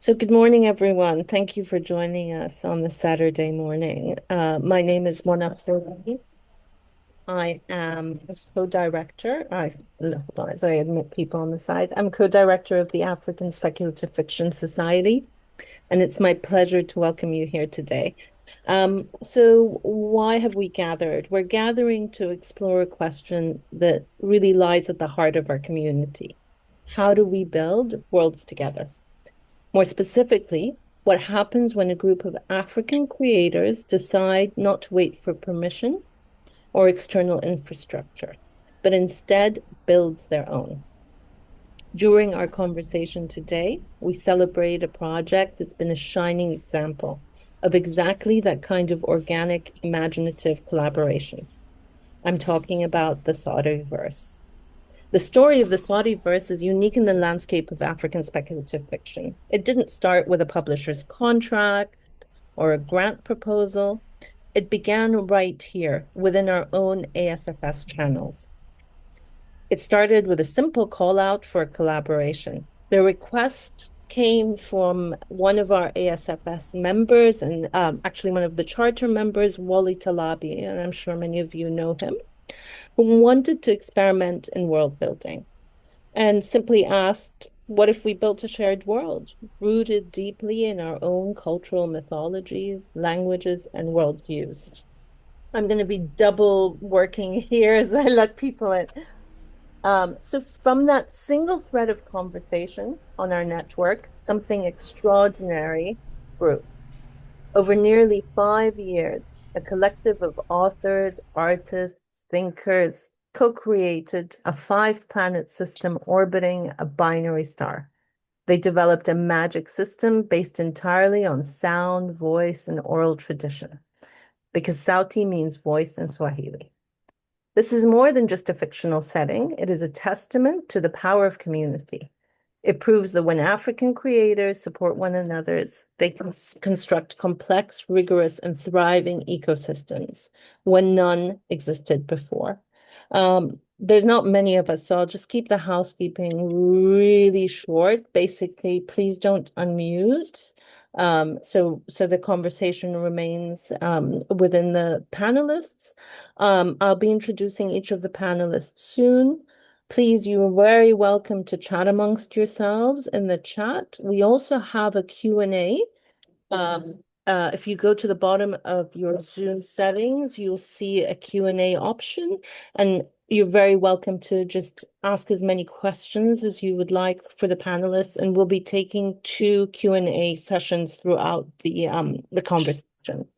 So good morning, everyone. Thank you for joining us on the Saturday morning. My name is Mona Khoury. I am a co-director. Hold on, as I admit people on the side. I'm co-director of the African Speculative Fiction Society, and it's my pleasure to welcome you here today. So why have we gathered? We're gathering to explore a question that really lies at the heart of our community. How do we build worlds together? More specifically, what happens when a group of African creators decide not to wait for permission or external infrastructure, but instead builds their own. During our conversation today, we celebrate a project that's been a shining example of exactly that kind of organic, imaginative collaboration. I'm talking about the Sauútiverse. The story of the Sauútiverse is unique in the landscape of African speculative fiction. It didn't start with a publisher's contract or a grant proposal. It began right here within our own ASFS channels. It started with a simple call out for a collaboration. The request came from one of our ASFS members and actually one of the charter members, Wally Talabi, and I'm sure many of you know him, who wanted to experiment in world building and simply asked, what if we built a shared world rooted deeply in our own cultural mythologies, languages, and worldviews? I'm going to be double working here as I let people in. So from that single thread of conversation on our network, something extraordinary grew. Over nearly 5 years, a collective of authors, artists, thinkers co-created a five-planet system orbiting a binary star. They developed a magic system based entirely on sound, voice, and oral tradition, because Sauti means voice in Swahili. This is more than just a fictional setting. It is a testament to the power of community. It proves that when African creators support one another, they can construct complex, rigorous, and thriving ecosystems when none existed before. There's not many of us, so I'll just keep the housekeeping really short. Basically, please don't unmute. So the conversation remains within the panelists. I'll be introducing each of the panelists soon. Please, you are very welcome to chat amongst yourselves in the chat. We also have a Q&A. If you go to the bottom of your Zoom settings, you'll see a Q&A option, and you're very welcome to just ask as many questions as you would like for the panelists, and we'll be taking two Q&A sessions throughout the conversation.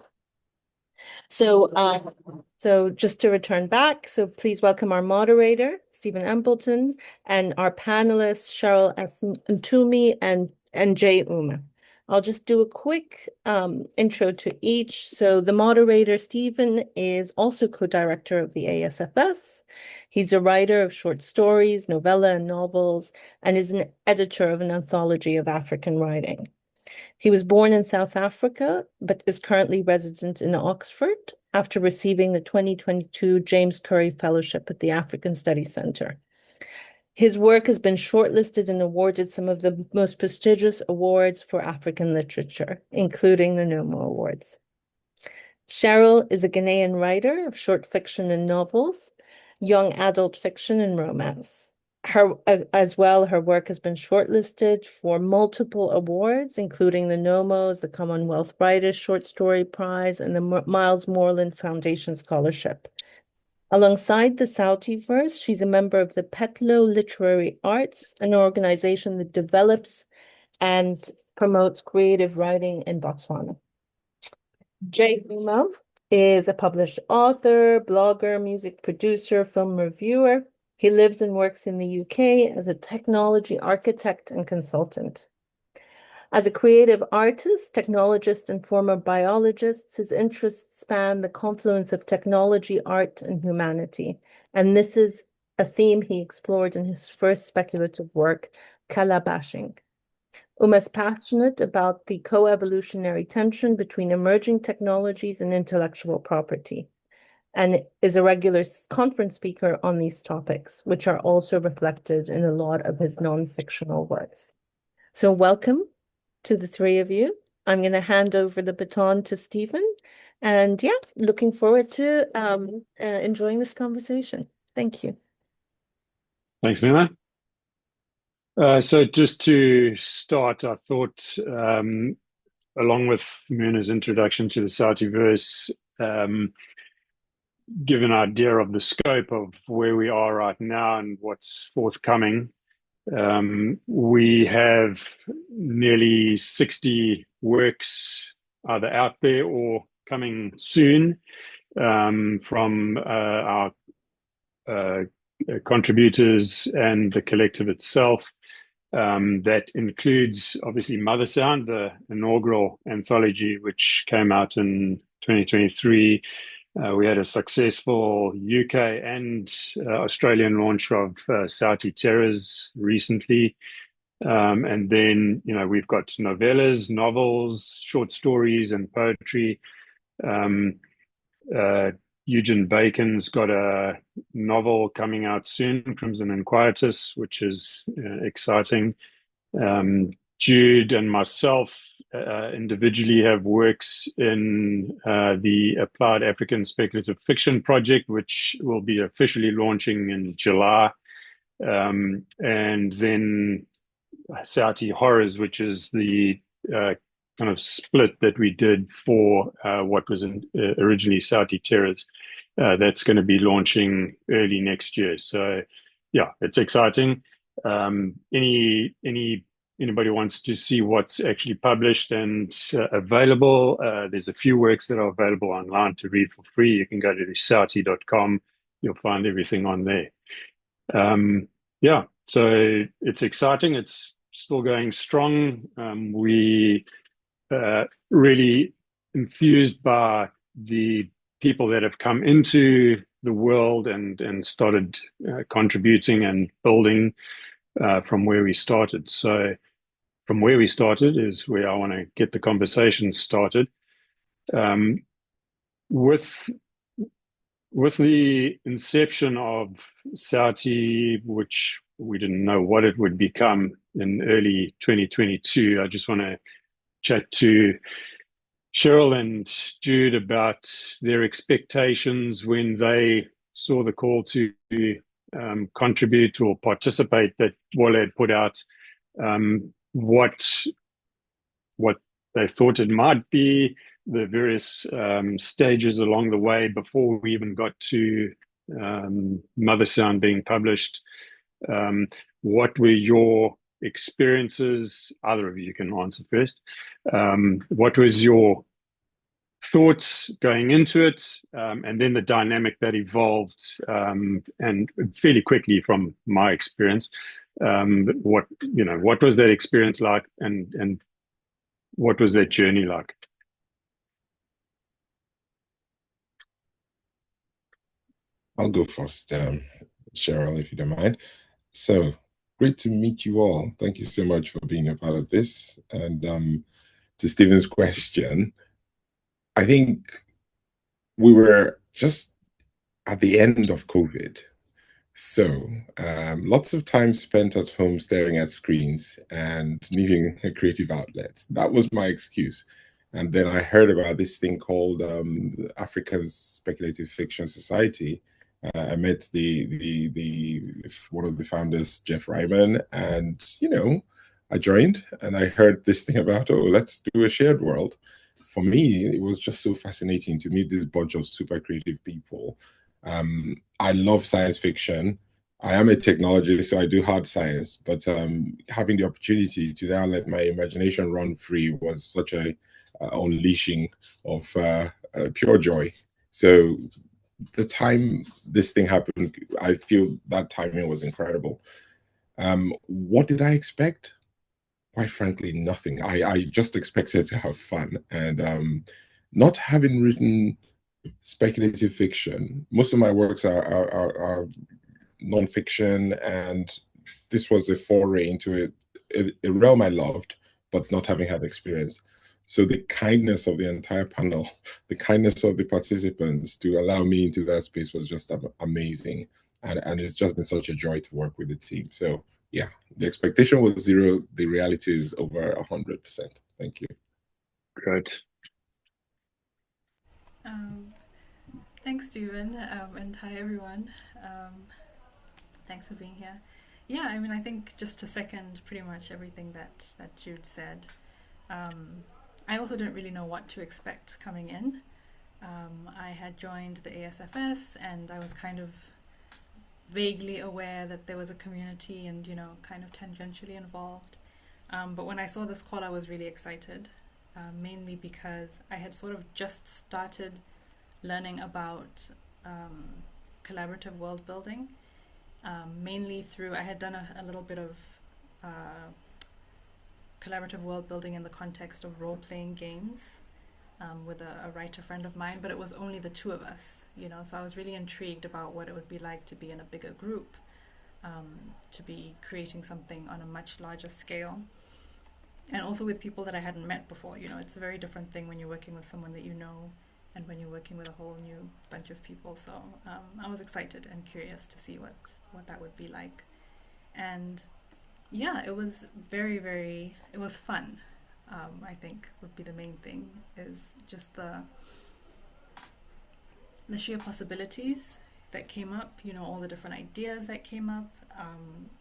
So just to return back, so please welcome our moderator, Stephen Embleton, and our panelists, Cheryl S. Ntumyand and Jay Umeh. I'll just do a quick intro to each. So the moderator, Stephen, is also co-director of the ASFS. He's a writer of short stories, novella, and novels, and is an editor of an anthology of African writing. He was born in South Africa, but is currently resident in Oxford after receiving the 2022 James Curry Fellowship at the African Studies Center. His work has been shortlisted and awarded some of the most prestigious awards for African literature, including the Nomo Awards. Cheryl is a Ghanaian writer of short fiction and novels, young adult fiction and romance. Her work has been shortlisted for multiple awards, including the Nomos, the Commonwealth Writers' Short Story Prize, and the Miles Moreland Foundation Scholarship. Alongside the Sauútiverse, she's a member of the Petlo Literary Arts, an organization that develops and promotes creative writing in Botswana. Jay Umeh is a published author, blogger, music producer, film reviewer. He lives and works in the UK as a technology architect and consultant. As a creative artist, technologist, and former biologist, his interests span the confluence of technology, art, and humanity. And this is a theme he explored in his first speculative work, Calabashing. Umeh's passionate about the co-evolutionary tension between emerging technologies and intellectual property, and is a regular conference speaker on these topics, which are also reflected in a lot of his non-fictional works. So welcome to the three of you. I'm going to hand over the baton to Stephen. And yeah, looking forward to enjoying this conversation. Thank you. Thanks, Mima. So just to start, I thought, along with Mina's introduction to the Sauútiverse, give an idea of the scope of where we are right now and what's forthcoming. We have nearly 60 works either out there or coming soon from our contributors and the collective itself. That includes obviously Mother Sound, the inaugural anthology, which came out in 2023. We had a successful UK and Australian launch of Sauúti Terrors recently. And then, we've got novellas, novels, short stories, and poetry. Eugene Bacon's got a novel coming out soon, Crimson and Quietus, which is exciting. Jude and myself individually have works in the Applied African Speculative Fiction Project, which will be officially launching in July. And then Sauúti Horrors, which is the kind of split that we did for what was originally Sauúti Terrors. That's going to be launching early next year. So, yeah, it's exciting. Anybody wants to see what's actually published and available, there's a few works that are available online to read for free. You can go to the sauti.com. You'll find everything on there. Yeah, so it's exciting. It's still going strong. We really enthused by the people that have come into the world and started contributing and building from where we started. So from where we started is where I want to get the conversation started. With the inception of Sauúti, which we didn't know what it would become in early 2022, I just want to chat to Cheryl and Jude about their expectations when they saw the call to contribute or participate that Wale had put out, what they thought it might be, the various stages along the way before we even got to Mother Sound being published. What were your experiences? Either of you can answer first. What was your thoughts going into it, and then the dynamic that evolved, and fairly quickly from my experience, what was that experience like, and what was that journey like? I'll go first, Cheryl, if you don't mind. So great to meet you all. Thank you so much for being a part of this. And to Stephen's question, I think we were just at the end of COVID. So lots of time spent at home staring at screens and needing a creative outlet. That was my excuse. And then I heard about this thing called Africa's Speculative Fiction Society. I met one of the founders, Jeff Ryman, and I joined and I heard this thing about, oh, let's do a shared world. For me, it was just so fascinating to meet this bunch of super creative people. I love science fiction. I am a technologist, so I do hard science, but having the opportunity to now let my imagination run free was such a unleashing of pure joy. So the time this thing happened, I feel that timing was incredible. What did I expect? Quite frankly, nothing. I just expected to have fun. And not having written speculative fiction, most of my works are non-fiction, and this was a foray into a realm I loved, but not having had experience. So the kindness of the entire panel, the kindness of the participants to allow me into that space was just amazing. And it's just been such a joy to work with the team. So yeah, the expectation was zero. The reality is over 100%. Thank you. Great. Thanks, Stephen, and hi, everyone. Thanks for being here. Yeah, I mean, I think just to second pretty much everything that Jude said, I also didn't really know what to expect coming in. I had joined the ASFS, and I was kind of vaguely aware that there was a community and, kind of tangentially involved. But when I saw this call, I was really excited, mainly because I had sort of just started learning about collaborative world building, mainly through, I had done a little bit of collaborative world building in the context of role-playing games with a writer friend of mine, but it was only the two of us, so I was really intrigued about what it would be like to be in a bigger group, to be creating something on a much larger scale, and also with people that I hadn't met before. It's a very different thing when you're working with someone that you know and when you're working with a whole new bunch of people. So I was excited and curious to see what that would be like. And yeah, it was it was fun. I think would be the main thing, is just the sheer possibilities that came up, all the different ideas that came up,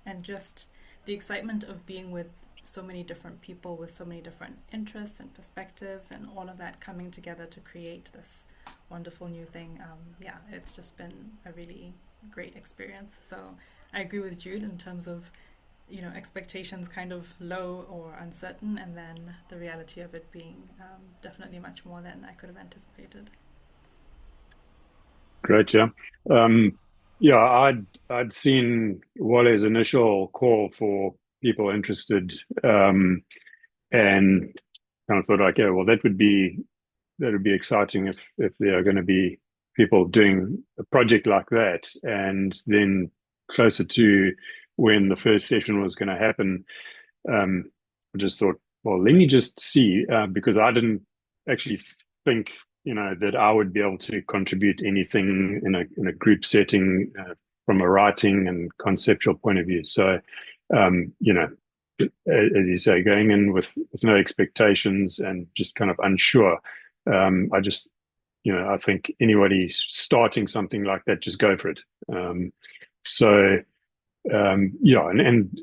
and just the excitement of being with so many different people with so many different interests and perspectives, and all of that coming together to create this wonderful new thing. Yeah, it's just been a really great experience. So I agree with Jude in terms of, expectations kind of low or uncertain, and then the reality of it being definitely much more than I could have anticipated. Great, yeah. Yeah, I'd seen Walle's initial call for people interested, and kind of thought, like, yeah, well, that would be exciting if there are going to be people doing a project like that. And then closer to when the first session was going to happen, I just thought, well, let me just see, because I didn't actually think, that I would be able to contribute anything in a group setting, from a writing and conceptual point of view. So, as you say, going in with no expectations and just kind of unsure. I just, I think anybody starting something like that, just go for it. Yeah, and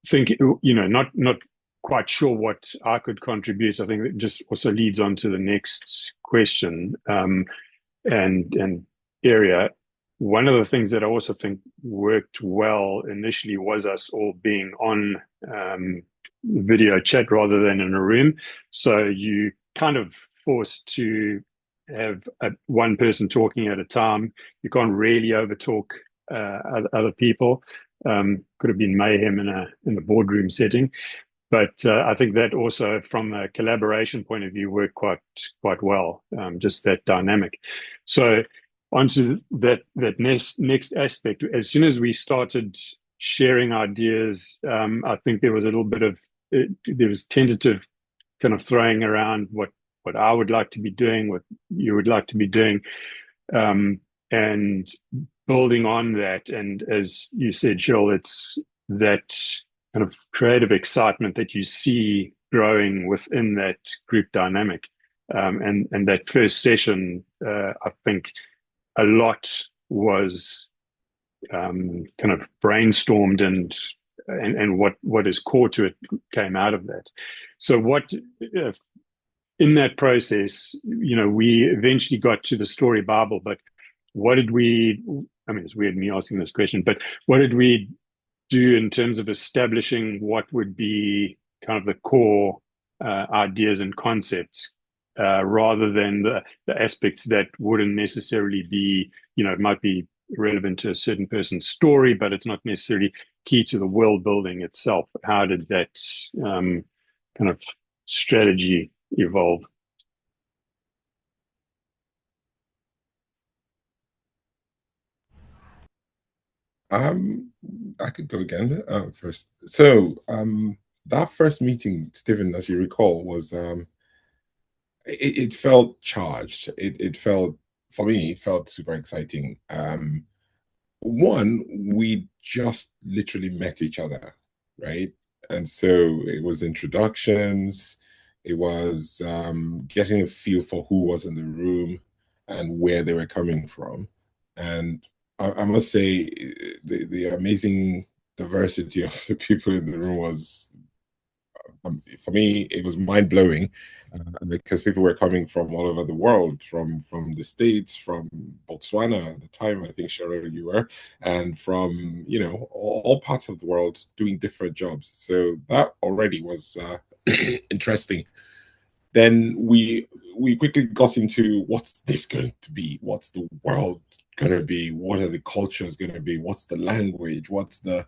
think, not quite sure what I could contribute. I think it just also leads on to the next question, and area. One of the things that I also think worked well initially was us all being on video chat rather than in a room. So you kind of forced to have one person talking at a time. You can't really overtalk other people. Could have been mayhem in a boardroom setting. But I think that also, from a collaboration point of view, worked quite well. Just that dynamic. So onto that next aspect. As soon as we started sharing ideas, I think there was a little bit of there was tentative kind of throwing around what I would like to be doing, what you would like to be doing, and building on that. And as you said, Cheryl, it's that kind of creative excitement that you see growing within that group dynamic. And that first session, I think a lot was kind of brainstormed, and what is core to it came out of that. So what in that process, we eventually got to the story Bible, but what did we, I mean, it's weird me asking this question, but what did we do in terms of establishing what would be kind of the core ideas and concepts, rather than the aspects that wouldn't necessarily be, it might be relevant to a certain person's story, but it's not necessarily key to the world building itself. How did that kind of strategy evolve? I could go again first. So that first meeting, Stephen, as you recall, was it felt charged. It felt, for me, it felt super exciting. One, we just literally met each other, right? And so it was introductions. It was getting a feel for who was in the room and where they were coming from. And I must say, the amazing diversity of the people in the room was, for me, it was mind blowing, because people were coming from all over the world, from the States, from Botswana at the time, I think, Cheryl, you were, and from, all parts of the world doing different jobs. So that already was interesting. Then we quickly got into, what's this going to be? What's the world going to be? What are the cultures going to be? What's the language? What's the,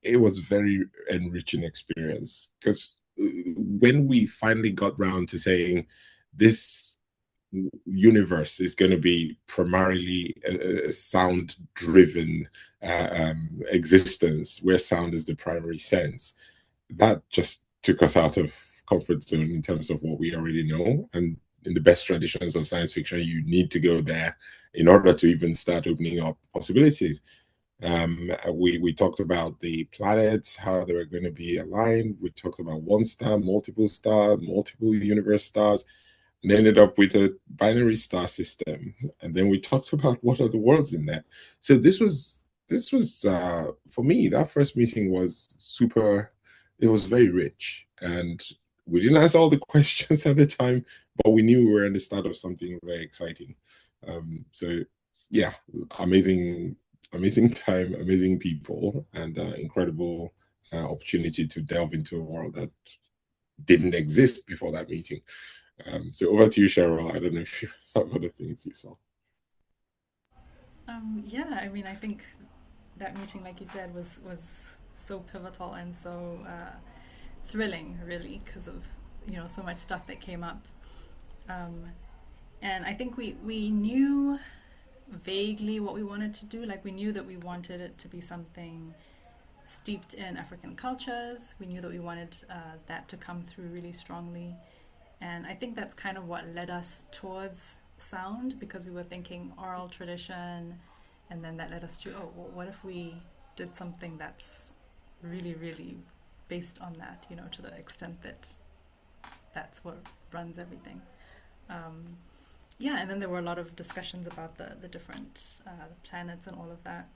it was a very enriching experience, because when we finally got round to saying this universe is going to be primarily a sound driven existence, where sound is the primary sense, that just took us out of comfort zone in terms of what we already know. And in the best traditions of science fiction, you need to go there in order to even start opening up possibilities. We talked about the planets, how they were going to be aligned. We talked about one star, multiple universe stars, and ended up with a binary star system. And then we talked about what are the worlds in that. So this was for me, that first meeting was super. It was very rich, and we didn't answer all the questions at the time, but we knew we were in the start of something very exciting. So yeah, amazing time, amazing people, and incredible opportunity to delve into a world that didn't exist before that meeting. So over to you, Cheryl. I don't know if you have other things you saw. Yeah, I mean, I think that meeting, like you said, was so pivotal and so thrilling, really, because of so much stuff that came up. And I think we knew vaguely what we wanted to do. Like, we knew that we wanted it to be something steeped in African cultures. We knew that we wanted that to come through really strongly. And I think that's kind of what led us towards sound, because we were thinking oral tradition, and then that led us to, oh, well, what if we did something that's really, really based on that, to the extent that that's what runs everything. Yeah, and then there were a lot of discussions about the different planets and all of that.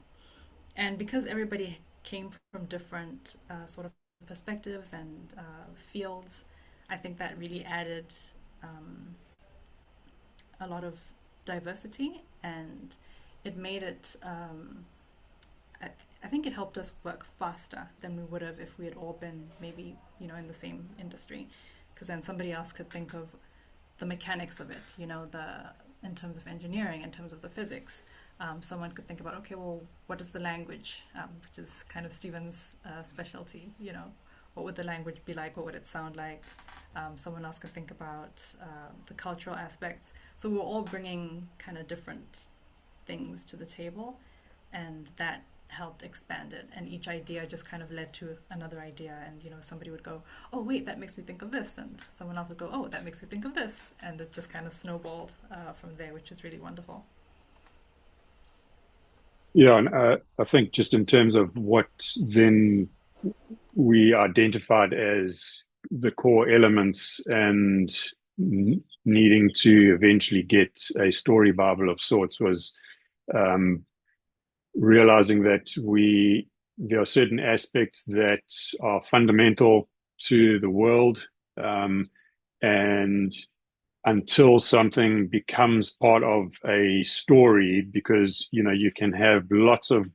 And because everybody came from different sort of perspectives and fields, I think that really added a lot of diversity, and it made it, I think it helped us work faster than we would have if we had all been maybe, in the same industry, because then somebody else could think of the mechanics of it, in terms of engineering, in terms of the physics. Someone could think about, okay, well, what is the language, which is kind of Stephen's specialty, what would the language be like, what would it sound like? Someone else could think about the cultural aspects. So we're all bringing kind of different things to the table, and that helped expand it, and each idea just kind of led to another idea, and somebody would go, oh wait, that makes me think of this, and someone else would go, oh, that makes me think of this, and it just kind of snowballed from there, which is really wonderful. Yeah, and I think just in terms of what then we identified as the core elements, and needing to eventually get a story Bible of sorts, was realizing that there are certain aspects that are fundamental to the world, and until something becomes part of a story, because you can have lots of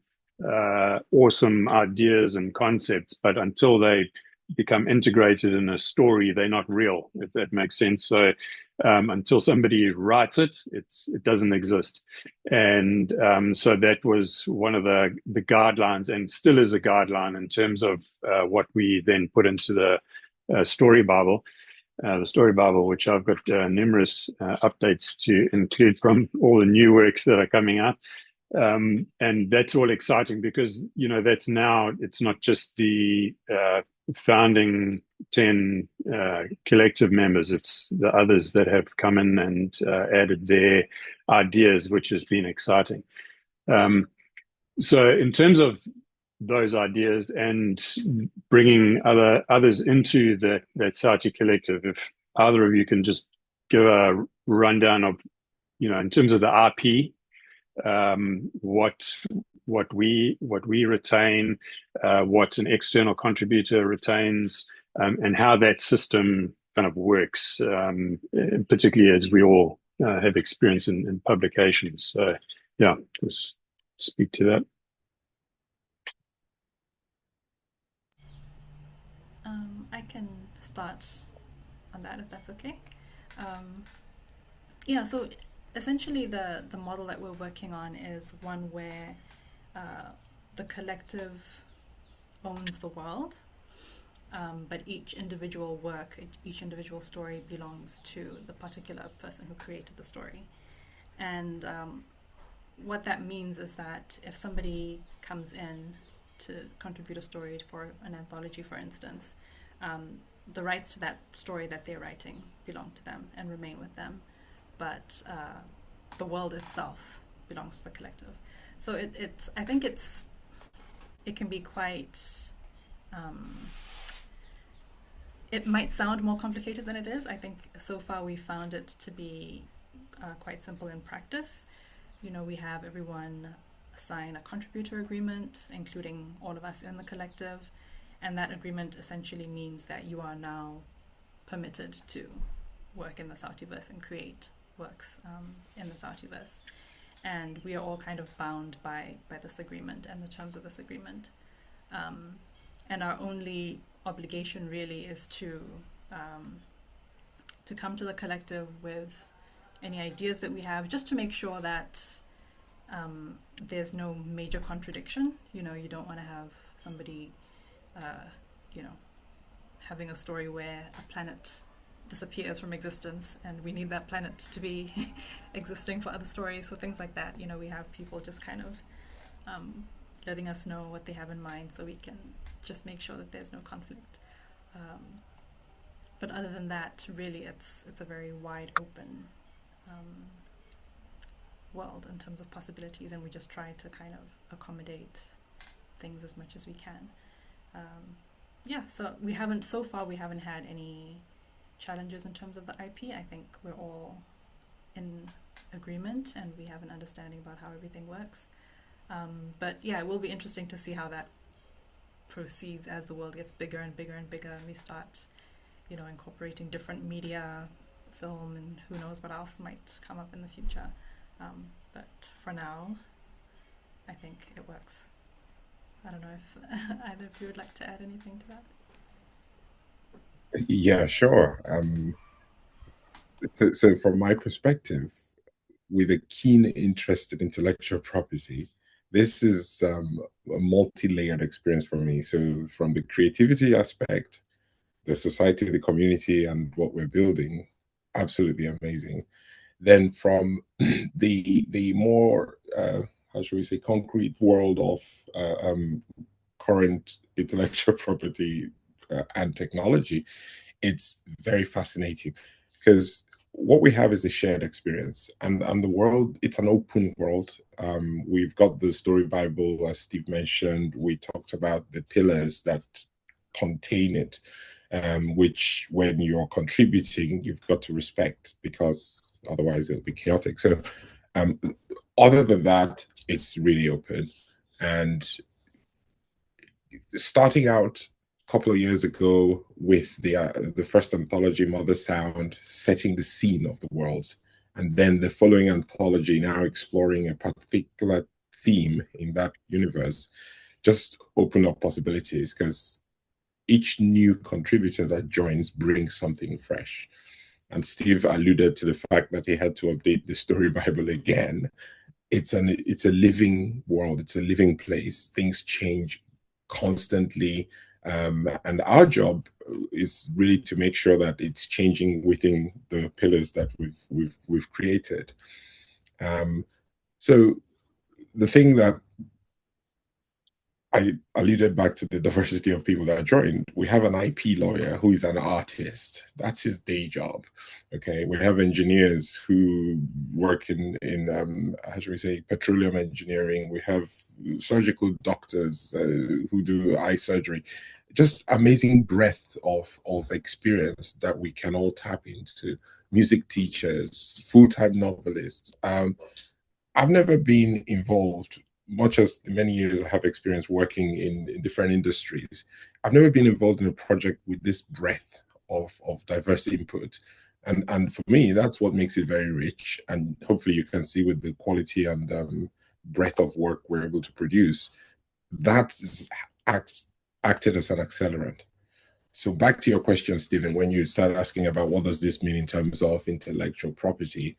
awesome ideas and concepts, but until they become integrated in a story, they're not real, if that makes sense. So until somebody writes it, it doesn't exist. And so that was one of the guidelines, and still is a guideline in terms of what we then put into the story Bible. The story Bible, which I've got numerous updates to include from all the new works that are coming out. And that's all exciting, because that's now, it's not just the founding 10 collective members, it's the others that have come in and added their ideas, which has been exciting. So in terms of those ideas and bringing others into that Sauúti Collective. If either of you can just give a rundown of, in terms of the IP, what we retain, what an external contributor retains, and how that system kind of works, particularly as we all have experience in publications. So, yeah, just speak to that. I can start on that if that's okay. Yeah, so essentially the model that we're working on is one where the collective owns the world, but each individual work, each individual story belongs to the particular person who created the story. And what that means is that if somebody comes in to contribute a story for an anthology, for instance, the rights to that story that they're writing belong to them and remain with them, but the world itself belongs to the collective. So I think it can be quite, it might sound more complicated than it is. I think so far we found it to be quite simple in practice. We have everyone sign a contributor agreement, including all of us in the collective, and that agreement essentially means that you are now permitted to work in the Sauútiverse and create works in the Sauútiverse. And we are all kind of bound by this agreement and the terms of this agreement. And our only obligation really is to come to the collective with any ideas that we have, just to make sure that there's no major contradiction. You don't want to have somebody, having a story where a planet disappears from existence and we need that planet to be existing for other stories. So things like that, we have people just kind of letting us know what they have in mind so we can just make sure that there's no conflict. But other than that, really it's a very wide open world in terms of possibilities, and we just try to kind of accommodate things as much as we can. So so far we haven't had any challenges in terms of the IP. I think we're all in agreement and we have an understanding about how everything works. But yeah, it will be interesting to see how that proceeds as the world gets bigger and bigger and bigger, and we start, incorporating different media, film, and who knows what else might come up in the future. But for now, I think it works. I don't know if either of you would like to add anything to that. Yeah, sure. So from my perspective, with a keen interest in intellectual property, this is a multi-layered experience for me. So from the creativity aspect, the society, the community, and what we're building, absolutely amazing. Then from the more, how should we say, concrete world of current intellectual property and technology, it's very fascinating because what we have is a shared experience, and the world, it's an open world. We've got the story Bible, as Steve mentioned. We talked about the pillars that contain it, which when you're contributing, you've got to respect, because otherwise it'll be chaotic. So other than that, it's really open. And starting out a couple of years ago with the first anthology, Mother Sound, setting the scene of the world, and then the following anthology now exploring a particular theme in that universe, just open up possibilities, because each new contributor that joins brings something fresh. And Steve alluded to the fact that he had to update the story Bible again. It's a living world. It's a living place. Things change constantly. And our job is really to make sure that it's changing within the pillars that we've created. So the thing that I alluded back to the diversity of people that joined. We have an IP lawyer who is an artist. That's his day job. Okay. We have engineers who work in how should we say, petroleum engineering. We have surgical doctors who do eye surgery. Just amazing breadth of experience that we can all tap into. Music teachers, full-time novelists. I've never been involved, much as the many years I have experience working in different industries. I've never been involved in a project with this breadth of diverse input. And for me, that's what makes it very rich. And hopefully you can see with the quality and breadth of work we're able to produce, that is acted as an accelerant. So back to your question, Stephen, when you start asking about what does this mean in terms of intellectual property,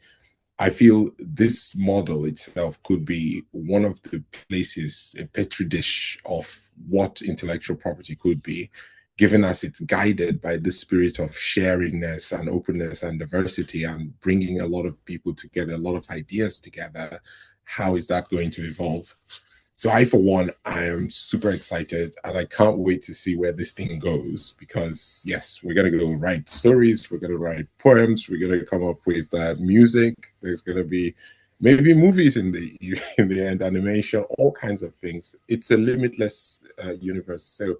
I feel this model itself could be one of the places, a petri dish of what intellectual property could be, given as it's guided by the spirit of sharingness and openness and diversity and bringing a lot of people together, a lot of ideas together. How is that going to evolve? So I, for one, I am super excited and I can't wait to see where this thing goes because, yes, we're going to go write stories, we're going to write poems, we're going to come up with music. There's going to be maybe movies in the end, animation, all kinds of things. It's a limitless universe. So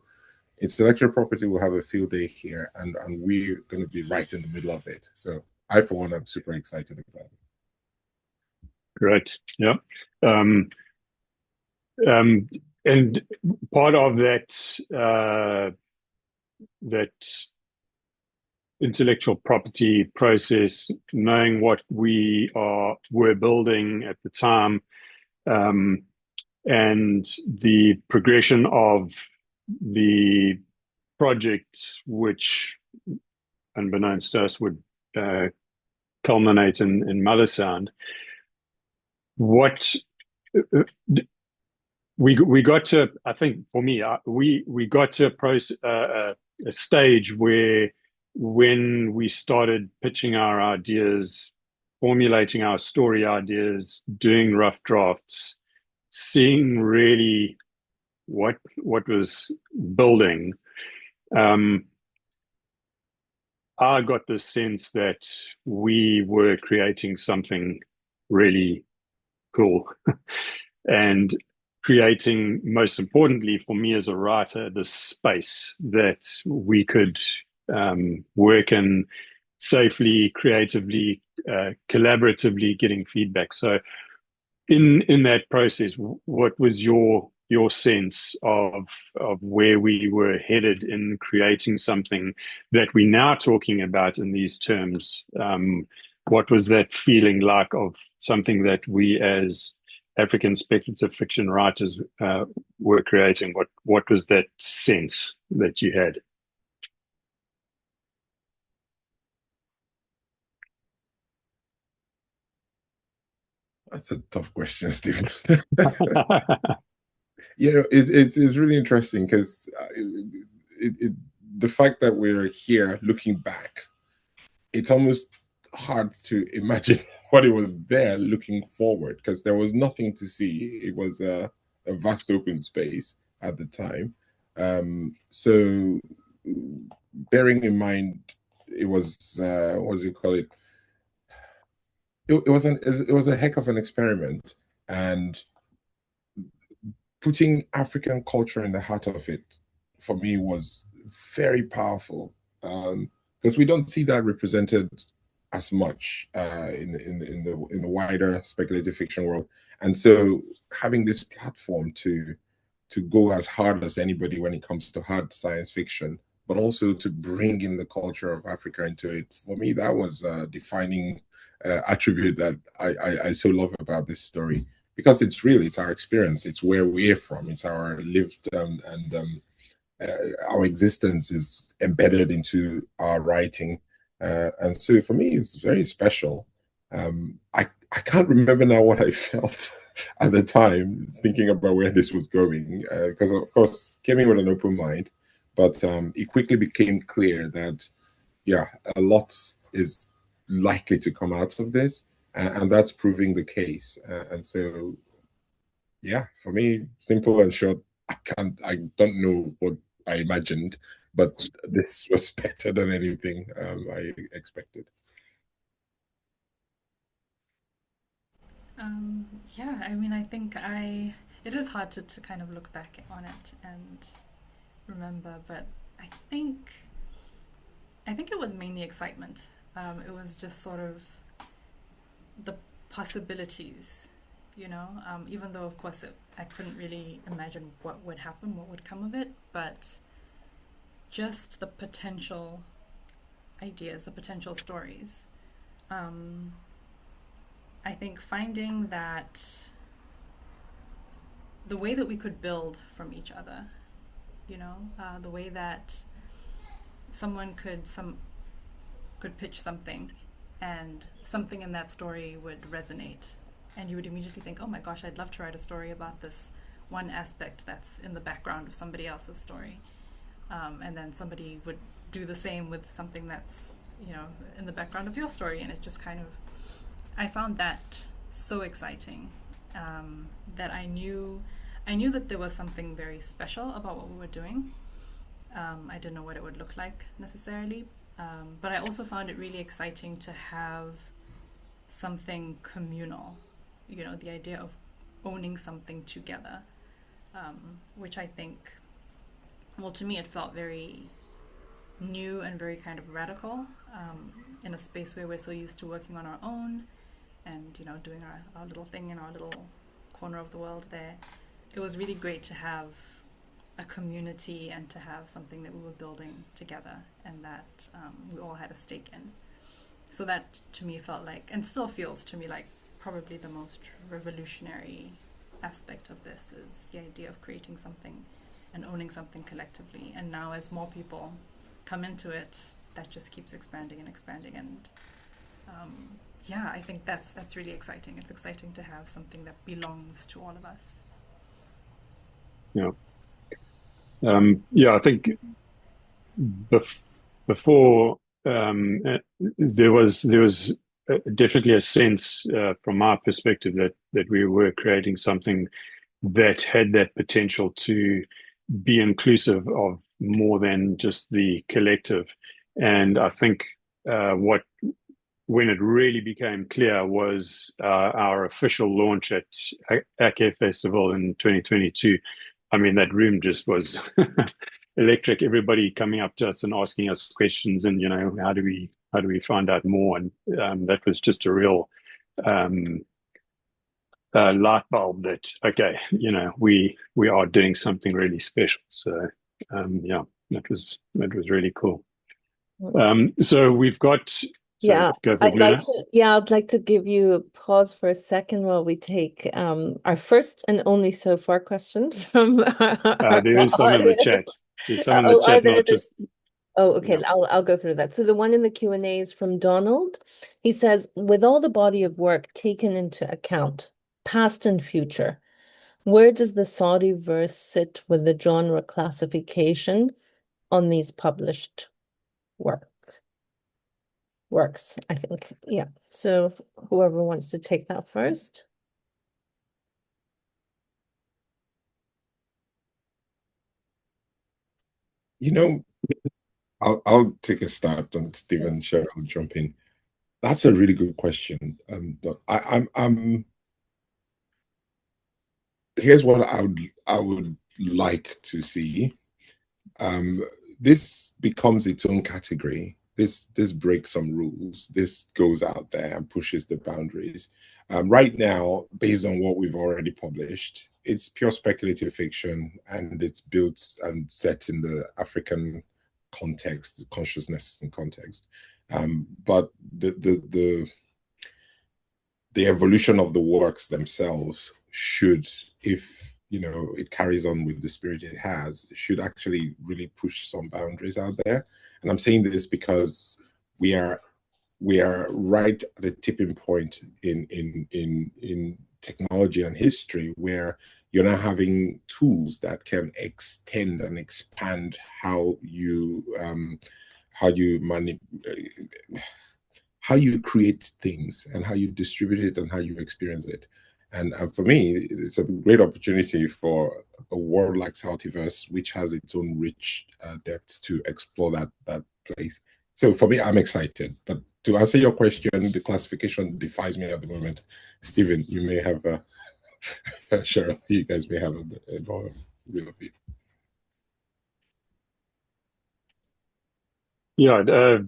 intellectual property will have a field day here and we're going to be right in the middle of it. So I, for one, am super excited about it. Great. Yeah. And part of that intellectual property process, knowing what were building at the time, and the progression of the project, which, unbeknownst to us, would culminate in Mother Sound. What we got to, I think for me, we got to a stage where, when we started pitching our ideas, formulating our story ideas, doing rough drafts, seeing really what was building, I got the sense that we were creating something really cool. And creating, most importantly for me as a writer, this space that we could work in safely, creatively, collaboratively, getting feedback. So in that process, what was your sense of where we were headed in creating something that we're now talking about in these terms? What was that feeling like of something that we as African speculative fiction writers were creating? What was that sense that you had? That's a tough question, Stephen. It's really interesting because the fact that we're here looking back, it's almost hard to imagine what it was there looking forward because there was nothing to see. It was a vast open space at the time. So bearing in mind, it was what do you call it? It was a heck of an experiment, and putting African culture in the heart of it for me was very powerful because we don't see that represented as much in the wider speculative fiction world, and so having this platform to go as hard as anybody when it comes to hard science fiction, but also to bring in the culture of Africa into it, for me that was a defining attribute that I so love about this story because it's real, it's our experience, it's where we're from, it's our lived our existence is embedded into our writing. And so for me, it's very special. I can't remember now what I felt at the time, thinking about where this was going, because of course, came in with an open mind, but it quickly became clear that, yeah, a lot is likely to come out of this, and that's proving the case. And so, yeah, for me, simple and short, I don't know what I imagined, but this was better than anything I expected. Yeah, I mean, I think it is hard to kind of look back on it and remember, but I think it was mainly excitement. It was just sort of the possibilities, you know, even though of course I couldn't really imagine what would happen, what would come of it, but just the potential ideas, the potential stories. I think finding that the way that we could build from each other, you know, the way that someone could pitch something and something in that story would resonate, and you would immediately think, oh my gosh, I'd love to write a story about this one aspect that's in the background of somebody else's story, and then somebody would do the same with something that's, you know, in the background of your story, and it just kind of, I found that so exciting, that I knew that there was something very special about what we were doing. I didn't know what it would look like necessarily, but I also found it really exciting to have something communal, you know, the idea of owning something together, which I think, well, to me it felt very new and very kind of radical, in a space where we're so used to working on our own and, you know, doing our little thing in our little corner of the world there. It was really great to have a community and to have something that we were building together and that we all had a stake in. So that to me felt like, and still feels to me like, probably the most revolutionary aspect of this is the idea of creating something and owning something collectively. And now as more people come into it, that just keeps expanding and expanding. And yeah, I think that's really exciting. It's exciting to have something that belongs to all of us. Yeah. Yeah, I think before there was definitely a sense from my perspective that we were creating something that had that potential to be inclusive of more than just the collective. And I think when it really became clear was our official launch at Ake Festival in 2022. I mean, that room just was electric. Everybody coming up to us and asking us questions, and, you know, how do we find out more? And that was just a real light bulb that, okay, you know, we are doing something really special. So yeah, that was really cool. So we've got. Yeah, go for I'd like to give you a pause for a second while we take our first and only so far question from our there is some in the chat. There's some in the chat, not just. Oh, okay. Yeah. I'll go through that. So the one in the Q&A is from Donald. He says, with all the body of work taken into account, past and future, where does the Sauútiverse sit with the genre classification on these published works, I think. Yeah. So whoever wants to take that first. You know, I'll take a start and Stephen, Cheryl will jump in. That's a really good question. But I'm here's what I would like to see. This becomes its own category. This breaks some rules. This goes out there and pushes the boundaries. Right now, based on what we've already published, it's pure speculative fiction, and it's built and set in the African context, the consciousness and context. But the evolution of the works themselves should, if you know it carries on with the spirit it has, should actually really push some boundaries out there. And I'm saying this because we are right at the tipping point in technology and history, where you're now having tools that can extend and expand how you create things and how you distribute it and how you experience it. And for me, it's a great opportunity for a world like Sauútiverse, which has its own rich depth, to explore that place. So for me, I'm excited. But to answer your question, the classification defies me at the moment. Stephen, you may have Cheryl, you guys may have a more real view. Yeah,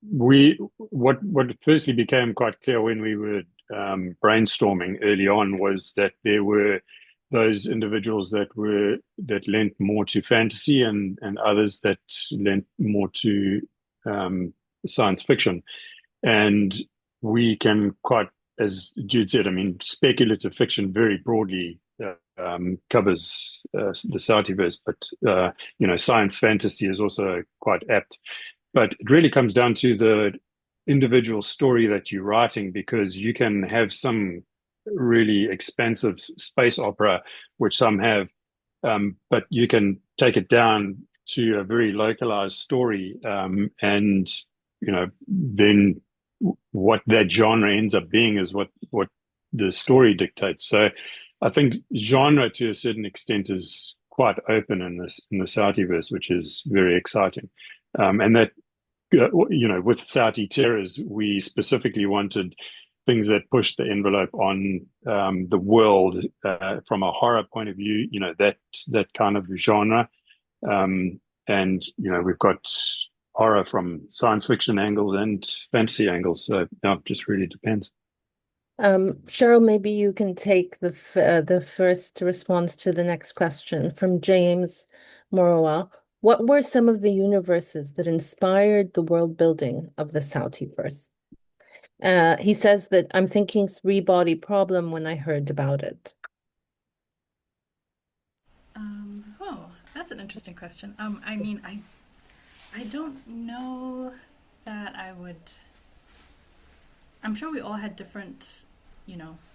what firstly became quite clear when we were brainstorming early on was that there were those individuals that lent more to fantasy and others that lent more to science fiction. And we can quite, as Jude said, I mean, speculative fiction very broadly covers the Sauútiverse, but science fantasy is also quite apt. But it really comes down to the individual story that you're writing, because you can have some really expensive space opera, which some have, but you can take it down to a very localized story, and then what that genre ends up being is what the story dictates. So I think genre to a certain extent is quite open in the Sauútiverse, which is very exciting. And that with Sauti Terrors, we specifically wanted things that pushed the envelope on the world from a horror point of view, that kind of genre. And we've got horror from science fiction angles and fantasy angles. So it just really depends. Cheryl, maybe you can take the first response to the next question from James Moroa. What were some of the universes that inspired the world building of the Sauútiverse? He says that I'm thinking three-body problem when I heard about it. Oh, that's an interesting question. I mean, I don't know that I would. I'm sure we all had different,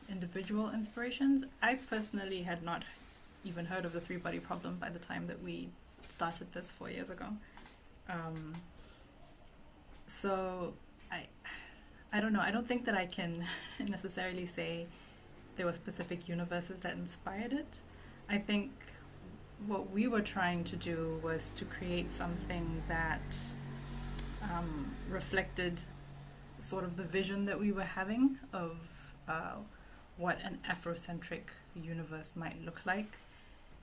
individual inspirations. I personally had not even heard of the three-body problem by the time that we started this 4 years ago. So I don't know. I don't think that I can necessarily say there were specific universes that inspired it. I think what we were trying to do was to create something that reflected sort of the vision that we were having of what an Afrocentric universe might look like.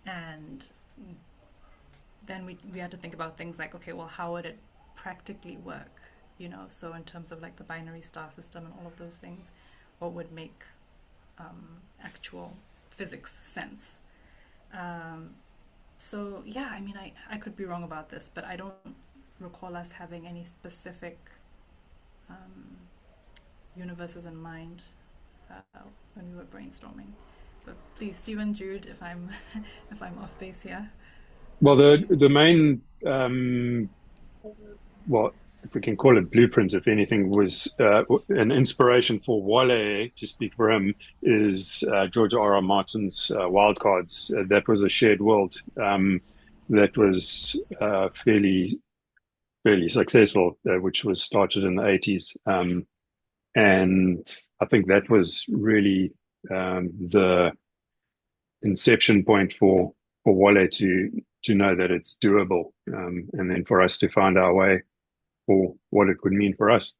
And then we had to think about things like, okay, well, how would it practically work? So in terms of like the binary star system and all of those things, what would make actual physics sense? So yeah, I mean, I could be wrong about this, but I don't recall us having any specific universes in mind when we were brainstorming. But please, Stephen, Jude, if I'm if I'm off base here. Well, the main if we can call it blueprints, if anything, was an inspiration for Wale, to speak for him, is George R.R. Martin's Wildcards. That was a shared world that was fairly successful, which was started in the 80s. And I think that was really the inception point for Wale to know that it's doable, and then for us to find our way for what it would mean for us.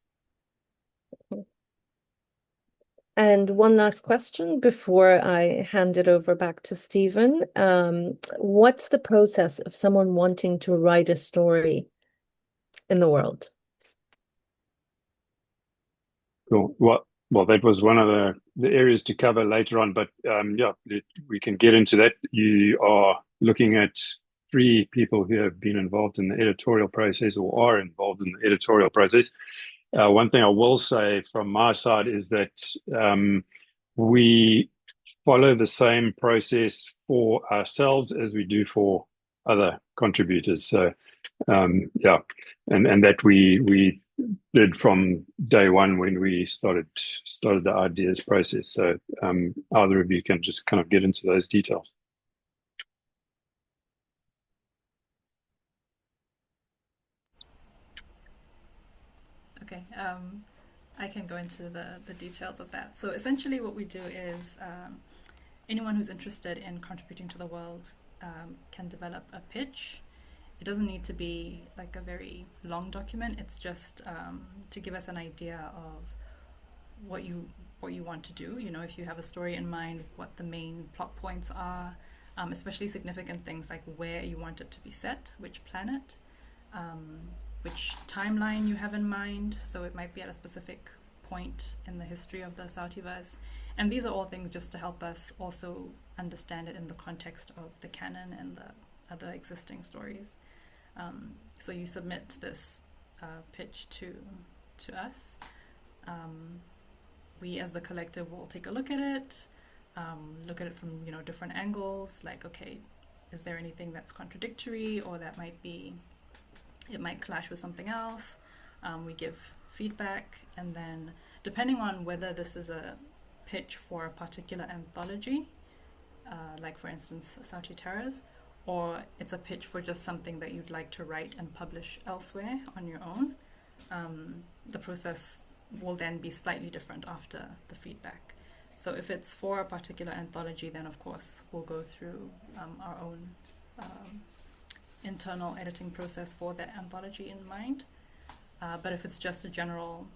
And one last question before I hand it over back to Stephen. What's the process of someone wanting to write a story in the world? Cool. Well, that was one of the areas to cover later on, but we can get into that. You are looking at 3 people who have been involved in the editorial process or are involved in the editorial process. One thing I will say from my side is that we follow the same process for ourselves as we do for other contributors. So and that we did from day one when we started the ideas process. So either of you can just kind of get into those details. Okay, I can go into the details of that. So essentially what we do is anyone who's interested in contributing to the world can develop a pitch. It doesn't need to be like a very long document. It's just to give us an idea of what you what you want to do. You know, if you have a story in mind, what the main plot points are, especially significant things like where you want it to be set, which planet, which timeline you have in mind. So it might be at a specific point in the history of the Sauútiverse. And these are all things just to help us also understand it in the context of the canon and the other existing stories. So you submit this pitch to us. We as the collective will take a look at it from, you know, different angles, like, okay, is there anything that's contradictory, or that it might clash with something else? We give feedback, and then depending on whether this is a pitch for a particular anthology, like for instance Sauti Terras, or it's a pitch for just something that you'd like to write and publish elsewhere on your own, the process will then be slightly different after the feedback. So if it's for a particular anthology, then of course we'll go through our own internal editing process for that anthology in mind. But if it's just a general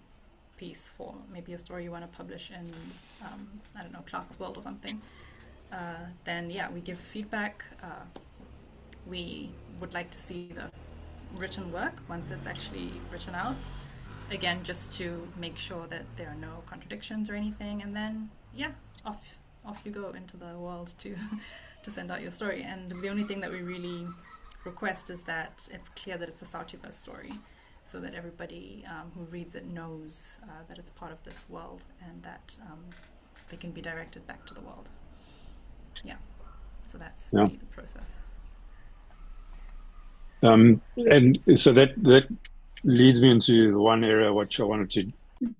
piece for maybe a story you want to publish in, I don't know, Clark's World or something, then yeah, we give feedback. We would like to see the written work once it's actually written out. Again, just to make sure that there are no contradictions or anything, and then yeah, off you go into the world to send out your story. And the only thing that we really request is that it's clear that it's a Sauútiverse story, so that everybody who reads it knows that it's part of this world, and that they can be directed back to the world. Yeah, so that's really the process. And so that leads me into the one area which I wanted to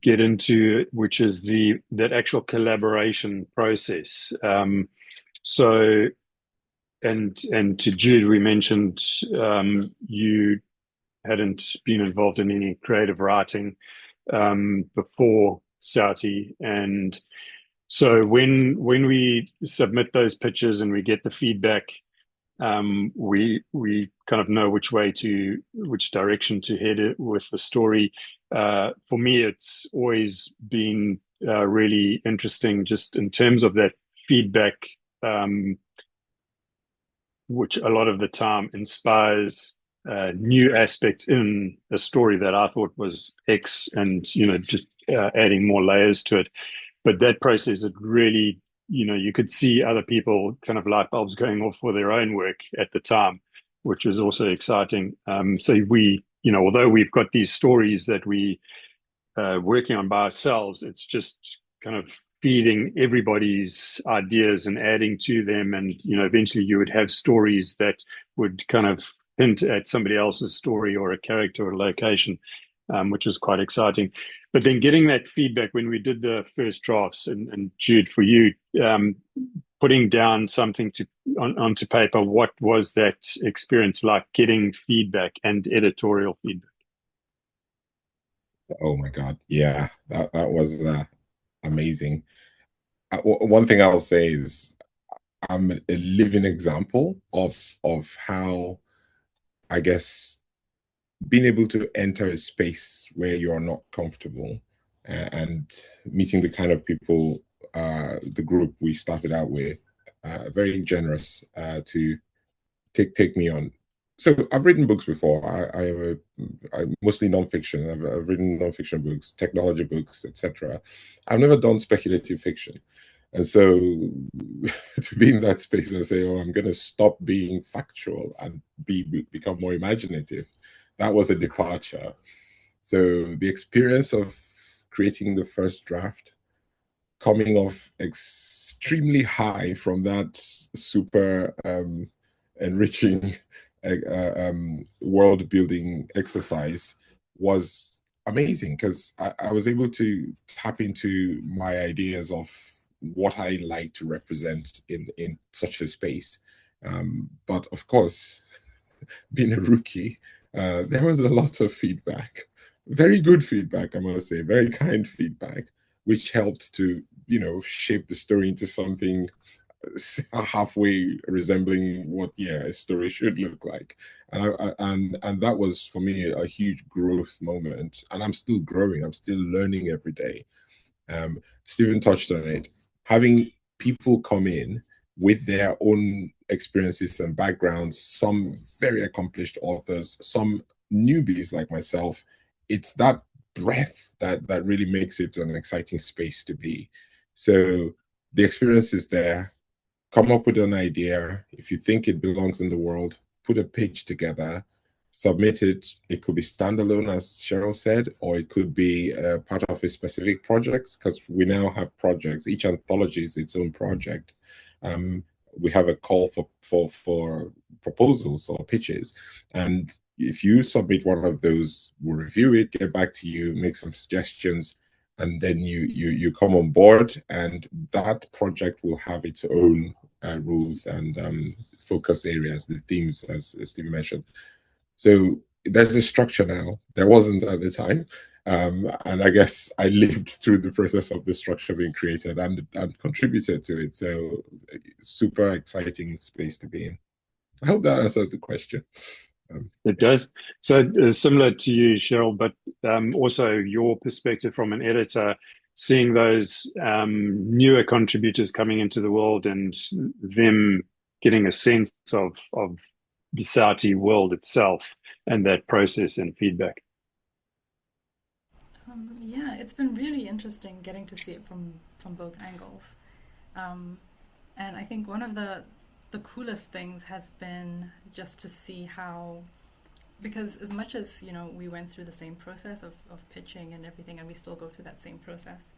get into, which is that actual collaboration process. So, and to Jude, we mentioned you hadn't been involved in any creative writing before Sauti, and so when we submit those pitches and we get the feedback, we kind of know which direction to head it with the story. For me, it's always been really interesting, just in terms of that feedback, which a lot of the time inspires new aspects in a story that I thought was X, and just adding more layers to it. But that process, it really, you could see other people kind of light bulbs going off for their own work at the time, which was also exciting. So we, although we've got these stories that we working on by ourselves, it's just kind of feeding everybody's ideas and adding to them. And, eventually you would have stories that would kind of hint at somebody else's story or a character or a location, which was quite exciting. But then getting that feedback when we did the first drafts, and Jude, for you, putting down something onto paper, what was that experience like, getting feedback and editorial feedback? Oh my God. Yeah, that was amazing. One thing I'll say is I'm a living example of how, I guess, being able to enter a space where you are not comfortable and meeting the kind of people, the group we started out with, very generous to take me on. So I've written books before. I'm mostly nonfiction. I've written nonfiction books, technology books, etc. I've never done speculative fiction. And so to be in that space and say, oh, I'm going to stop being factual and become more imaginative, that was a departure. So the experience of creating the first draft, coming off extremely high from that super enriching world building exercise, was amazing, because I was able to tap into my ideas of what I like to represent in such a space. But of course, being a rookie, there was a lot of feedback, very good feedback, I must say, very kind feedback, which helped to, shape the story into something halfway resembling what a story should look like. And that was for me a huge growth moment, and I'm still growing, I'm still learning every day. Stephen touched on it. Having people come in with their own experiences and backgrounds, some very accomplished authors, some newbies like myself, it's that breadth that really makes it an exciting space to be. So the experience is there. Come up with an idea. If you think it belongs in the world, put a pitch together, submit it. It could be standalone, as Cheryl said, or it could be part of a specific project, because we now have projects. Each anthology is its own project. We have a call for proposals or pitches, and if you submit one of those, we'll review it, get back to you, make some suggestions, and then you come on board, and that project will have its own rules and focus areas, the themes, as Steve mentioned. So there's a structure now. There wasn't at the time. And I guess I lived through the process of the structure being created and contributed to it. So super exciting space to be in. I hope that answers the question. It does. So similar to you, Cheryl, but also your perspective from an editor, seeing those newer contributors coming into the world and them getting a sense of the Sauti world itself and that process and feedback. Yeah, it's been really interesting getting to see it from both angles. And I think one of the coolest things has been just to see how, because as much as, we went through the same process of pitching and everything, and we still go through that same process,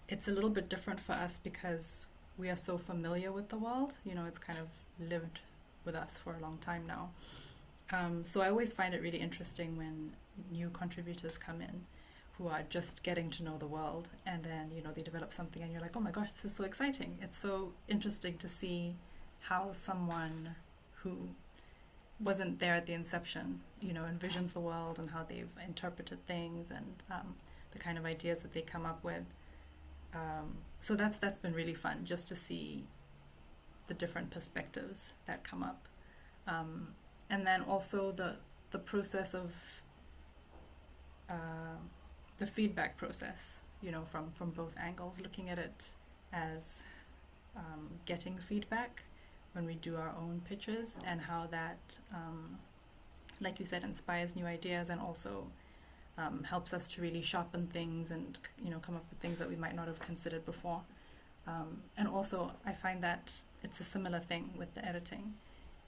it's a little bit different for us because we are so familiar with the world. It's kind of lived with us for a long time now. So I always find it really interesting when new contributors come in who are just getting to know the world, and then, they develop something and you're like, oh my gosh, this is so exciting. It's so interesting to see how someone who wasn't there at the inception, envisions the world and how they've interpreted things and the kind of ideas that they come up with. So that's been really fun, just to see the different perspectives that come up. And then also the process of the feedback process, from both angles, looking at it as getting feedback when we do our own pitches, and how that, like you said, inspires new ideas and also helps us to really sharpen things and, come up with things that we might not have considered before. And also, I find that it's a similar thing with the editing,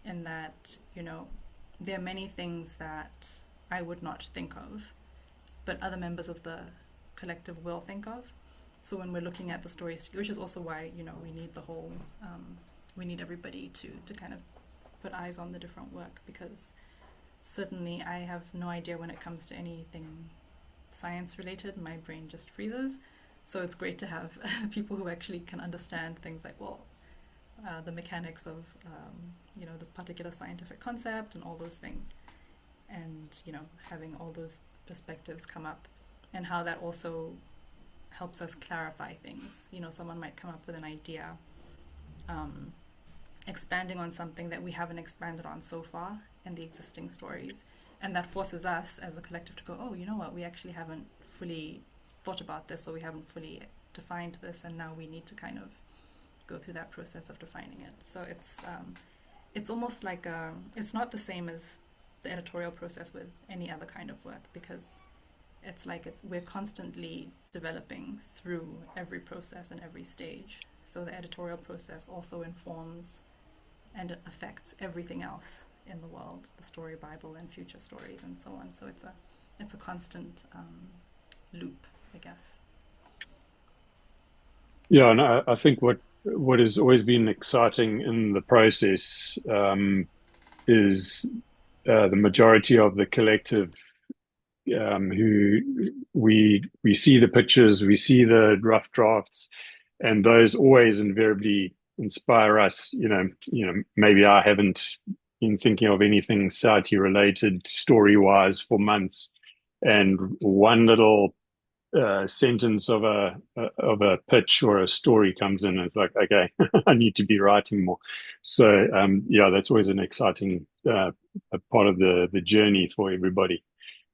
in that, there are many things that I would not think of, but other members of the collective will think of. So when we're looking at the stories, which is also why, we need the whole, we need everybody to kind of put eyes on the different work, because certainly I have no idea when it comes to anything science related. My brain just freezes. So it's great to have people who actually can understand things like, the mechanics of, this particular scientific concept and all those things. And, having all those perspectives come up, and how that also helps us clarify things. Someone might come up with an idea, expanding on something that we haven't expanded on so far in the existing stories. And that forces us as a collective to go, oh, you know what, we actually haven't fully thought about this, or we haven't fully defined this, and now we need to kind of go through that process of defining it. So it's almost like it's not the same as the editorial process with any other kind of work, because it's like we're constantly developing through every process and every stage. So the editorial process also informs and it affects everything else in the world, the story bible and future stories and so on. So it's a constant loop, I guess. Yeah, and I think what has always been exciting in the process is the majority of the collective who we see the pictures, we see the rough drafts, and those always invariably inspire us. Maybe I haven't been thinking of anything Sauti related story-wise for months, and one little sentence of a pitch or a story comes in, and it's like, okay, I need to be writing more. So that's always an exciting a part of the journey for everybody.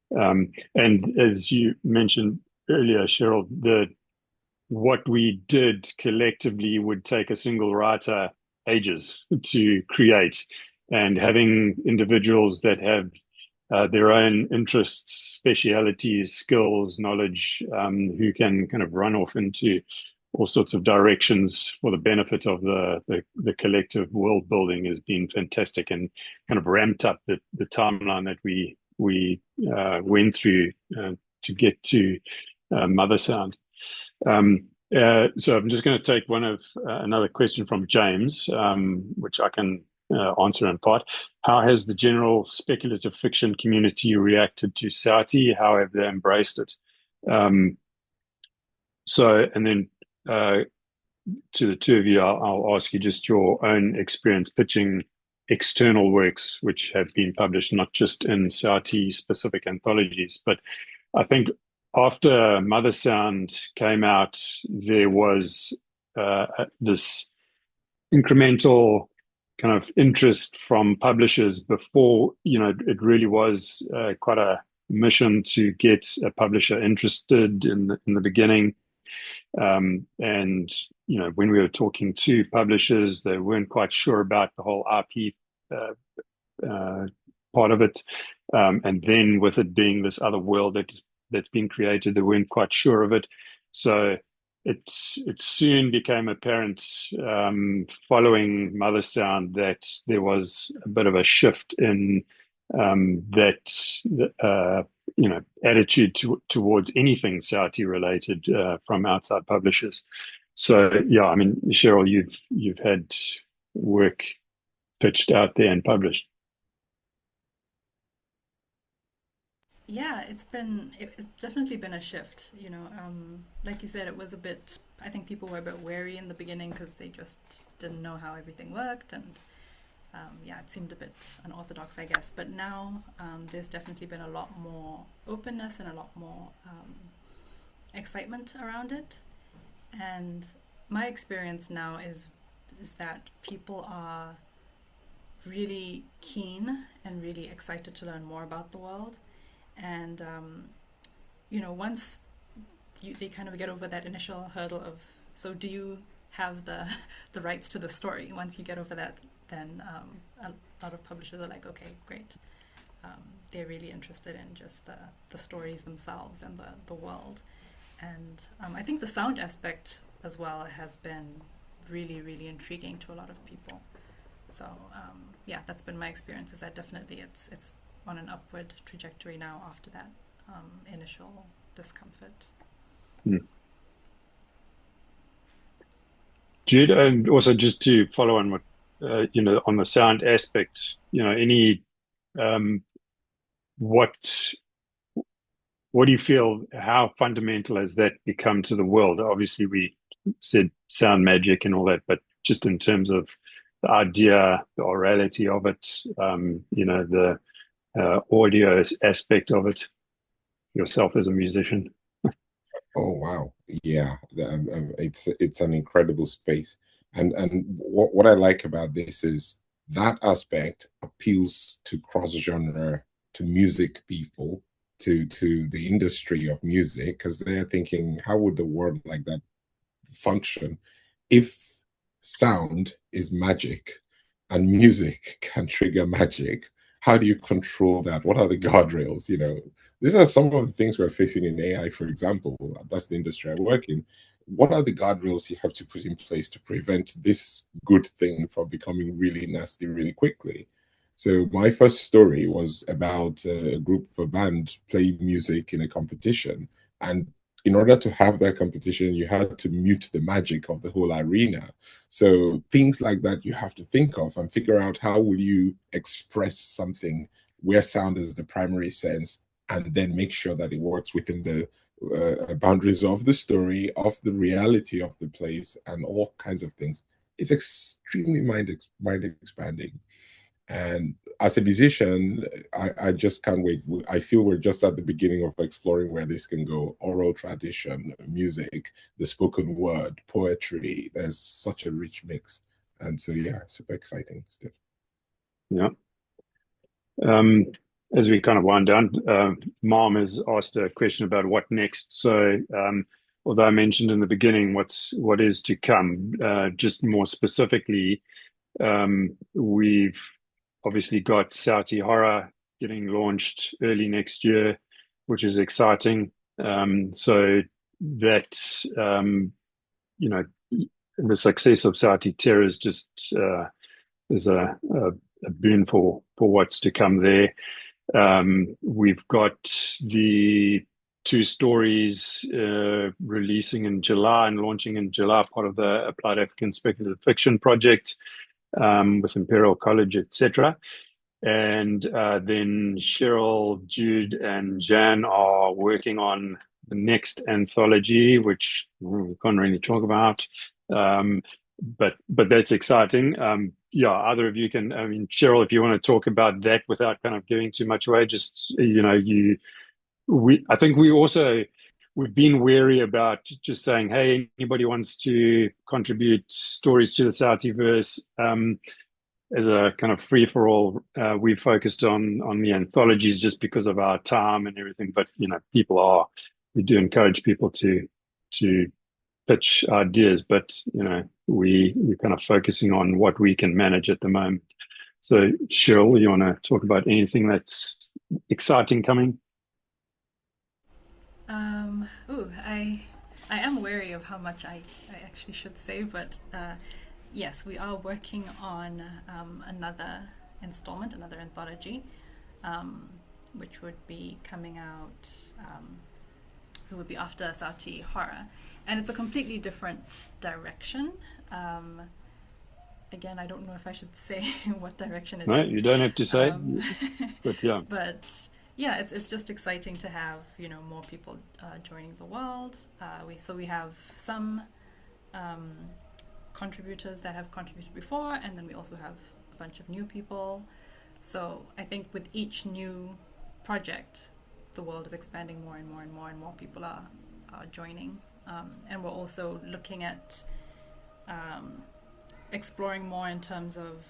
And as you mentioned earlier, Cheryl, what we did collectively would take a single writer ages to create. And having individuals that have their own interests, specialities, skills, knowledge, who can kind of run off into all sorts of directions for the benefit of the collective world building has been fantastic, and kind of ramped up the timeline that we went through to get to Mother Sound. So I'm just going to take another question from James, which I can answer in part. How has the general speculative fiction community reacted to Sauti? How have they embraced it? And then to the two of you, I'll ask you just your own experience pitching external works which have been published, not just in Sauti specific anthologies. But I think after Mother Sound came out, there was this incremental kind of interest from publishers before, it really was quite a mission to get a publisher interested in the beginning. And, when we were talking to publishers, they weren't quite sure about the whole IP part of it. And then with it being this other world that's been created, they weren't quite sure of it. So it soon became apparent following Mother Sound that there was a bit of a shift in attitude towards anything Sauti related from outside publishers. So yeah, I mean, Cheryl, you've had work pitched out there and published. Yeah, it's definitely been a shift, like you said, it was a bit, I think people were a bit wary in the beginning because they just didn't know how everything worked, and it seemed a bit unorthodox, I guess. But now there's definitely been a lot more openness and a lot more excitement around it. And my experience now is that people are really keen and really excited to learn more about the world. And once they kind of get over that initial hurdle of, so do you have the rights to the story? Once you get over that, then a lot of publishers are like, okay, great. They're really interested in just the stories themselves and the world. And I think the sound aspect as well has been really, really intriguing to a lot of people. So that's been my experience, is that definitely it's on an upward trajectory now after that initial discomfort. Jude, and also just to follow on what on the sound aspect, any what do you feel? How fundamental has that become to the world? Obviously, we said sound magic and all that, but just in terms of the idea, the orality of it, the audio aspect of it, yourself as a musician. Oh wow, yeah, it's an incredible space, and what I like about this is that aspect appeals to cross genre, to music people, to the industry of music, because they're thinking, how would the world like that function if sound is magic and music can trigger magic? How do you control that? What are the guardrails? These are some of the things we're facing in AI, for example. That's the industry I work in. What are the guardrails you have to put in place to prevent this good thing from becoming really nasty really quickly? So my first story was about a group, a band playing music in a competition. And in order to have that competition, you had to mute the magic of the whole arena. So things like that you have to think of and figure out, how will you express something where sound is the primary sense, and then make sure that it works within the boundaries of the story, of the reality of the place, and all kinds of things. It's extremely mind expanding. And as a musician, I just can't wait. I feel we're just at the beginning of exploring where this can go. Oral tradition, music, the spoken word, poetry. There's such a rich mix. And so, yeah, super exciting stuff. Yeah. As we kind of wind down, Mom has asked a question about what next. So although I mentioned in the beginning what is to come, just more specifically, we've obviously got Sauti Horror getting launched early next year, which is exciting. So that the success of Sauti Terror is just is a boon for what's to come there. We've got the 2 stories releasing in July and launching in July, part of the Applied African Speculative Fiction project with Imperial College, etc. And then Cheryl, Jude, and Jan are working on the next anthology, which we can't really talk about. But that's exciting. Yeah, either of you can, I mean, Cheryl, if you want to talk about that without kind of giving too much away, just, I think we've been wary about just saying, hey, anybody wants to contribute stories to the Sauútiverse, as a kind of free for all. We focused on the anthologies just because of our time and everything, but we do encourage people to pitch ideas, but we're kind of focusing on what we can manage at the moment. So Cheryl, you want to talk about anything that's exciting coming? I am wary of how much I actually should say, but yes, we are working on another installment, another anthology, which would be coming out, it would be after Sauti Horror. And it's a completely different direction. Again, I don't know if I should say what direction it is. No, you don't have to say, but yeah. But yeah, it's just exciting to have, more people joining the world. We have some contributors that have contributed before, and then we also have a bunch of new people. So I think with each new project, the world is expanding more and more and more, and more people are joining. And we're also looking at exploring more in terms of,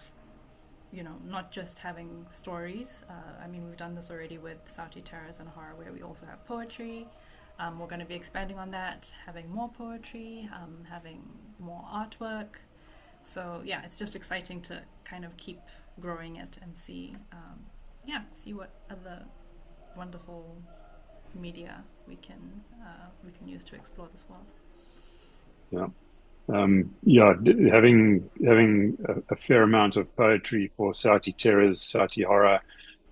not just having stories. I mean, we've done this already with Sauti Terrors and Horror, where we also have poetry. We're going to be expanding on that, having more poetry, having more artwork. So yeah, it's just exciting to kind of keep growing it and see what other wonderful media we can use to explore this world. Yeah. Having a fair amount of poetry for Sauti Terrors, Sauti Horror,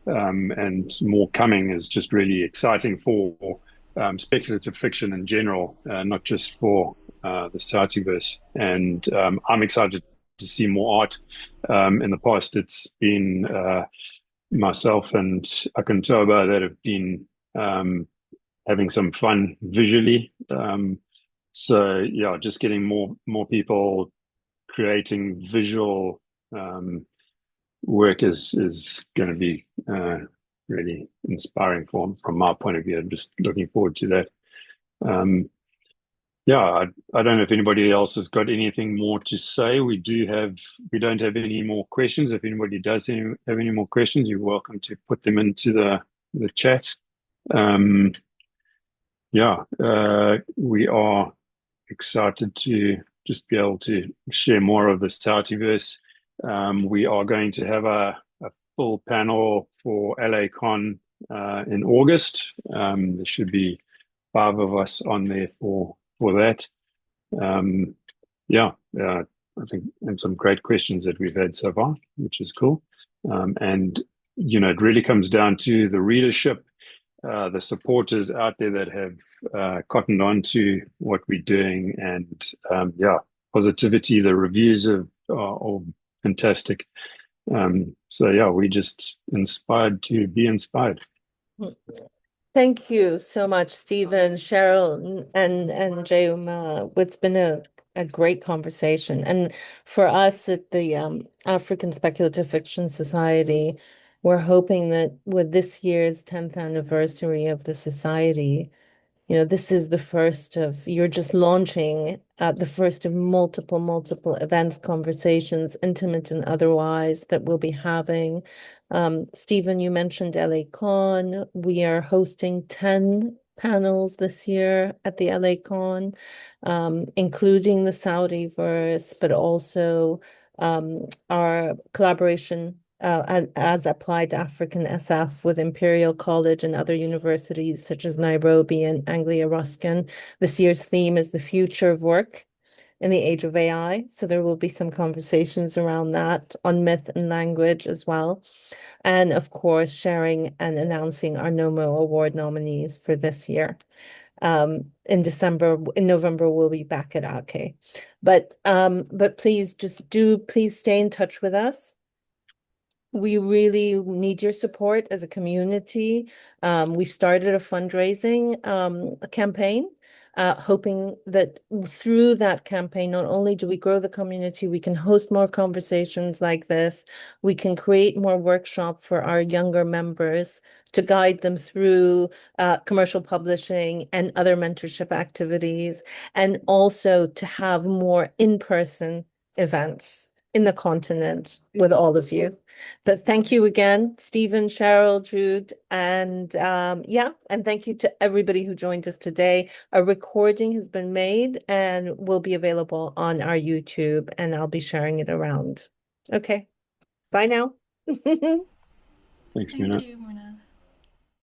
and more coming is just really exciting for speculative fiction in general, not just for the Sauútiverse. And I'm excited to see more art. In the past, it's been myself and Akantoba that have been having some fun visually. So yeah, just getting more people creating visual work is going to be really inspiring from my point of view. I'm just looking forward to that. I don't know if anybody else has got anything more to say. We don't have any more questions. If anybody does have any more questions, you're welcome to put them into the chat. We are excited to just be able to share more of the Sauútiverse. We are going to have a full panel for LACon in August. There should be 5 of us on there for that. I think, and some great questions that we've had so far, which is cool. And it really comes down to the readership, the supporters out there that have cottoned on to what we're doing, and positivity. The reviews are all fantastic. We're just inspired to be inspired. Thank you so much, Stephen, Cheryl, and Umeh. It's been a great conversation. And for us at the African Speculative Fiction Society, we're hoping that with this year's 10th anniversary of the society, this is the first of, you're just launching the first of multiple events, conversations, intimate and otherwise, that we'll be having. Stephen, you mentioned LACon. We are hosting 10 panels this year at the LA Con, including the Sauútiverse, but also our collaboration as applied African SF with Imperial College and other universities such as Nairobi and Anglia Ruskin. This year's theme is the future of work in the age of AI. So there will be some conversations around that on myth and language as well. And of course, sharing and announcing our NOMO Award nominees for this year. In November, we'll be back at Ake. But please please stay in touch with us. We really need your support as a community. We've started a fundraising campaign, hoping that through that campaign, not only do we grow the community, we can host more conversations like this, we can create more workshop for our younger members to guide them through commercial publishing and other mentorship activities, and also to have more in-person events in the continent with all of you. But thank you again, Stephen, Cheryl, Jude, and and thank you to everybody who joined us today. A recording has been made and will be available on our YouTube, and I'll be sharing it around. Okay, bye now. Thanks, Thank Mina. you, Mona.